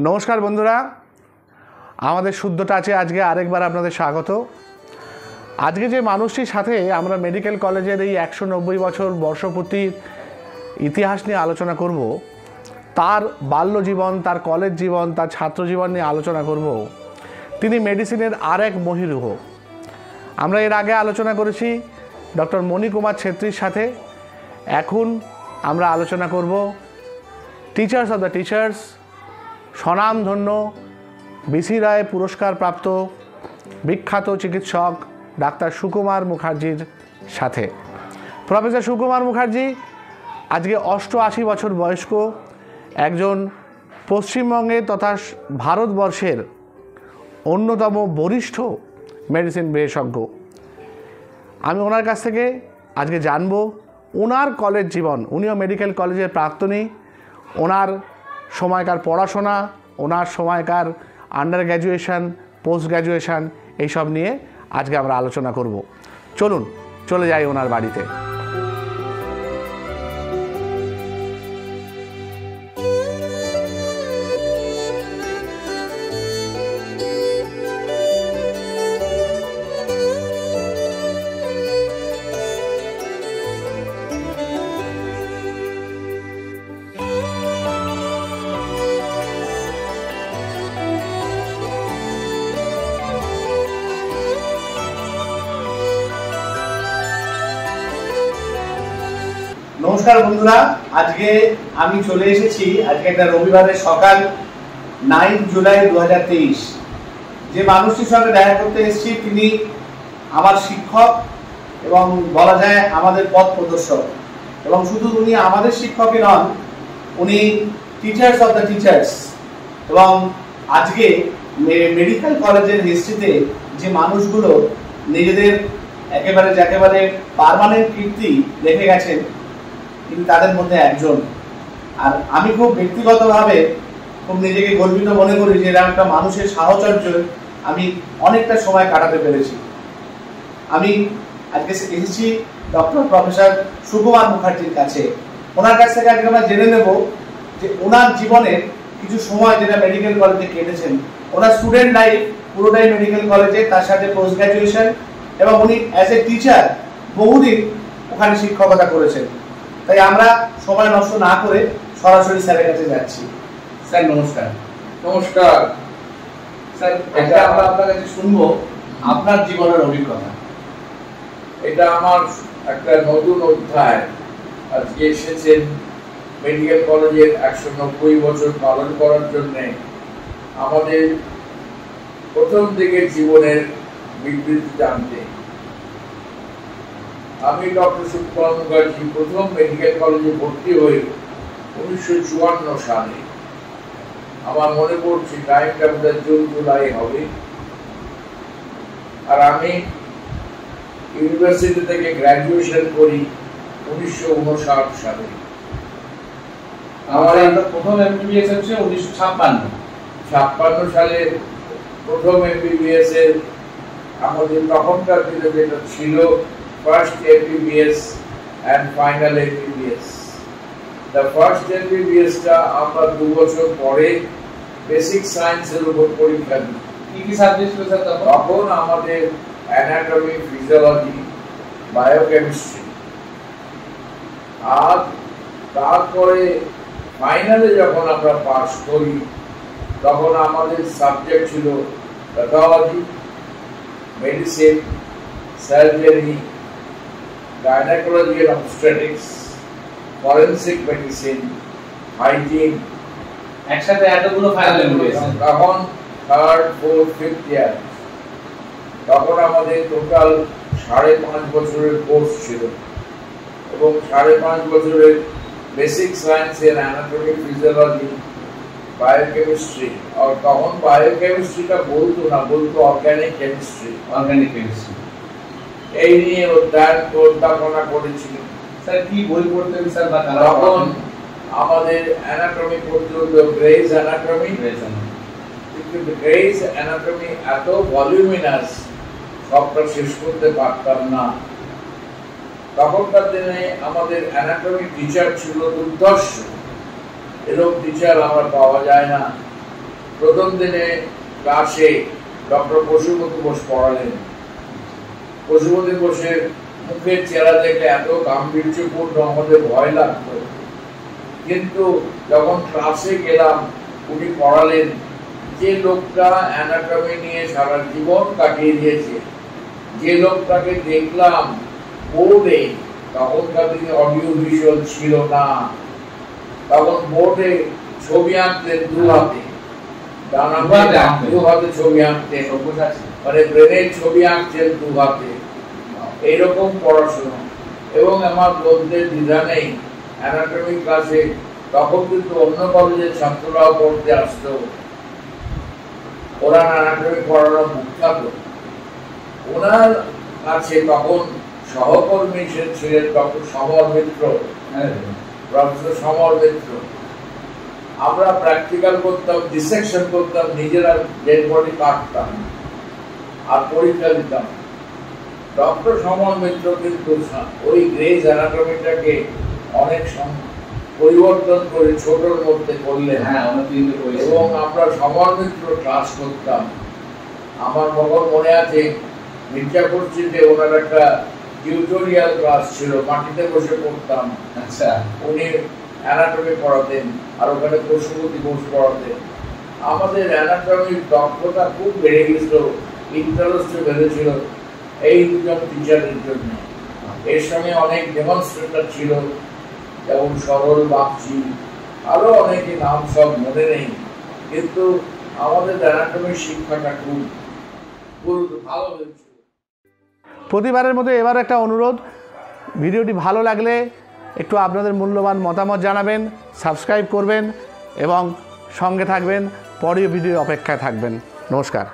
নমস্কার বন্ধুরা, আমাদের শুদ্ধ টাচে আজকে আরেকবার আপনাদের স্বাগত। আজকে যে মানুষটির সাথে আমরা মেডিকেল কলেজের এই 190 বছর বর্ষপূর্তির ইতিহাস নিয়ে আলোচনা করব, তার বাল্যজীবন, তার কলেজ জীবন, তার ছাত্র জীবন নিয়ে আলোচনা করব। তিনি মেডিসিনের আর এক মহিরুহ। আমরা এর আগে আলোচনা করেছি ডক্টর মণিকুমার ছেত্রীর সাথে। এখন আমরা আলোচনা করব টিচার্স অফ দ্য টিচার্স, স্বনামধন্য বিসি রায় পুরস্কার প্রাপ্ত বিখ্যাত চিকিৎসক ডাক্তার সুকুমার মুখার্জির সাথে। প্রফেসর সুকুমার মুখার্জি আজকে 88 বছর বয়স্ক একজন পশ্চিমবঙ্গের তথা ভারতবর্ষের অন্যতম বরিষ্ঠ মেডিসিন বিশেষজ্ঞ। আমি ওনার কাছ থেকে আজকে জানব ওনার কলেজ জীবন। উনিও মেডিকেল কলেজের প্রাক্তনী। ওনার সময়কার পড়াশোনা, ওনার সময়কার আন্ডার গ্র্যাজুয়েশন, পোস্ট গ্র্যাজুয়েশন, এইসব নিয়ে আজকে আমরা আলোচনা করব। চলুন চলে যাই ওনার বাড়িতে। নমস্কার বন্ধুরা, আজকে আমি চলে এসেছি। আজকে একটা রবিবারের সকাল, 9 জুলাই 2023। যে মানুষটির সঙ্গে দেখা করতে এসেছি তিনি আমার শিক্ষক এবং বলা যায় আমাদের পথ প্রদর্শক। এবং শুধু উনি আমাদের শিক্ষকই নন, উনি টিচার্স অফ দ্য টিচার্স। এবং আজকে মেডিকেল কলেজের হিস্ট্রিতে যে মানুষগুলো নিজেদের একেবারে পার্মানেন্ট কীর্তি রেখে গেছেন, তিনি তাদের মধ্যে একজন। আর আমি খুব ব্যক্তিগতভাবে খুব নিজেকে গর্বিত মনে করি যে এরকম একটা মানুষের সাহচর্য আমি অনেকটা সময় কাটাতে পেরেছি। আমি আজকে এসেছি ডক্টর প্রফেসর সুকুমার মুখার্জির কাছে। ওনার কাছ থেকে আজকে আমরা জেনে নেব যে ওনার জীবনের কিছু সময় যেটা মেডিকেল কলেজে কেটেছেন। ওনার স্টুডেন্ট লাইফ পুরোটাই মেডিকেল কলেজে, তার সাথে পোস্ট গ্র্যাজুয়েশন, এবং উনি অ্যাজ এ টিচার বহুদিন ওখানে শিক্ষকতা করেছেন। তাই আমরা সময় নষ্ট না করে সরাসরি স্যারের কাছে যাচ্ছি। স্যার নমস্কার। নমস্কার স্যার, এটা আমরা আপনার কাছে শুনবো আপনার জীবনের অভিজ্ঞতা। এটা আমার একটা নতুন অধ্যায়। আজকে এসেছেন মেডিকেল কলেজের 190 বছর পালন করার জন্যে আমাদের প্রথম দিকের জীবনের বিবৃতি জানতে। আমি ডক্টর সুকুমার মুখার্জি প্রথম মেডিকেল কলেজে ভর্তি হই 1954 সালে। আমার মনে পড়ছে টাইমটা বোধহয় জুন জুলাই হবে। আর আমি ইউনিভার্সিটি থেকে গ্র্যাজুয়েশন করি 1959 সালে। আমার প্রথম এমবিবিএস হচ্ছে 1956 সালে প্রথম এমবিবিএস এর আমাদের তখনকার দিনে যেটা ছিল first MBBS and final MBBS. The first MBBS টা আমরা 2 বছর পরে বেসিক সায়েন্সের উপর পরীক্ষা দিই। কি সাবজেক্ট ছিল স্যার তখন? তখন আমাদের অ্যানাটমি, ফিজিওলজি, বায়োকেমিস্ট্রি। আর তারপরে ফাইনালে যখন আমরা পাস করি তখন আমাদের সাবজেক্ট ছিল pathology, medicine, surgery, gynecology and obstetrics, forensic medicine, hygiene, একসাথে এতগুলো ফাইনাল এমবিবিএস। তখন 3rd, 4th, 5th ইয়ার। তখন আমাদের টোটাল 5.5 বছরের কোর্স ছিল এবং 5.5 বছরের বেসিক সায়েন্সের অ্যানাটমি, ফিজিওলজি, বায়োকেমিস্ট্রি। আর তখন বায়োকেমিস্ট্রিটা বলতো না, বলতো অর্গানিক কেমিস্ট্রি। এই নিয়ে অধ্যাপনা করেছিলেন। স্যার কি বই পড়তেন স্যার? তখন আমাদের অ্যানাটমি পড়তে হতো গ্রেজ অ্যানাটমি। কিন্তু গ্রেজ অ্যানাটমি এত ভলিউমিনাস, সবটা শেষ করতে পারতাম না। তখনকার দিনে আমাদের অ্যানাটমি টিচার ছিল দুর্ধর্ষ। এরকম টিচার আমরা পাওয়া যায় না। প্রথম দিনে ক্লাসে ডক্টর পশুপতি বোস পড়ালেন। পশুপতি বোসের মুখের চেহারা দেখলে এত গাম্ভীর্যপূর্ণ আমাদের ভয় লাগতো, কিন্তু যখন ক্লাসে গেলাম উনি পড়ালেন, যে লোকটা অ্যানাটমি নিয়ে সারা জীবন কাটিয়ে দিয়েছে, যে লোকটাকে দেখলাম বোর্ডে, তখনকার দিনে অডিও ভিজুয়াল ছিল না, তখন বোর্ডে ছবি আঁকতেন দু হাতে, দু হাতে ছবি আঁকতেন, মানে ব্রেনের ছবি আঁকছেন দু হাতে, এইরকম পড়াশোনা। এবং আমার বলতে দ্বিধা নেই, অ্যানাটমি ক্লাসে তখন কিন্তু অন্য কলেজের ছাত্ররাও পড়তে আসতো, ওরা অ্যানাটমি পড়ানো বিখ্যাত। ওনার কাছে তখন সহকর্মী ছিলেন ডক্টর সমর মিত্র, প্রফেসর সমর মিত্র। আমরা প্র্যাকটিক্যাল করতাম, ডিসেকশন করতাম, নিজেরা ডেড বডি কাটতাম আর পরীক্ষা দিতাম। ডক্টর সমর মিত্র কিন্তু ওই গ্রেজ অ্যানাটমিটাকে অনেক পরিবর্তন করে ছোটর মধ্যে করলেন, এবং আমরা সমর মিত্র ক্লাস করতাম। আমার মনে আছে মির্জাপুর স্ট্রিটে ওনার একটা টিউটোরিয়াল ক্লাস ছিল, মাটিতে বসে পড়তাম। আচ্ছা, উনি অ্যানাটমি পড়াতেন আর ওখানে পশুপতি বোস পড়াতেন। আমাদের অ্যানাটমির দক্ষতা খুব বেড়ে গেছিল, ইন্টারেস্টও বেড়েছিল এই দুজন টিচারের জন্য। এর সঙ্গে অনেক ডেমনস্ট্রেটর ছিল, যেমন সরল বাগচি, আরো অনেকে নাম সব মনে নেই, কিন্তু আমাদের অ্যানাটমির শিক্ষাটা খুব ভালো হয়েছিল। প্রতিবারের মতো এবার একটা অনুরোধ, ভিডিওটি ভালো লাগলে একটু আপনাদের মূল্যবান মতামত জানাবেন, সাবস্ক্রাইব করবেন এবং সঙ্গে থাকবেন, পরের ভিডিও অপেক্ষায় থাকবেন। নমস্কার।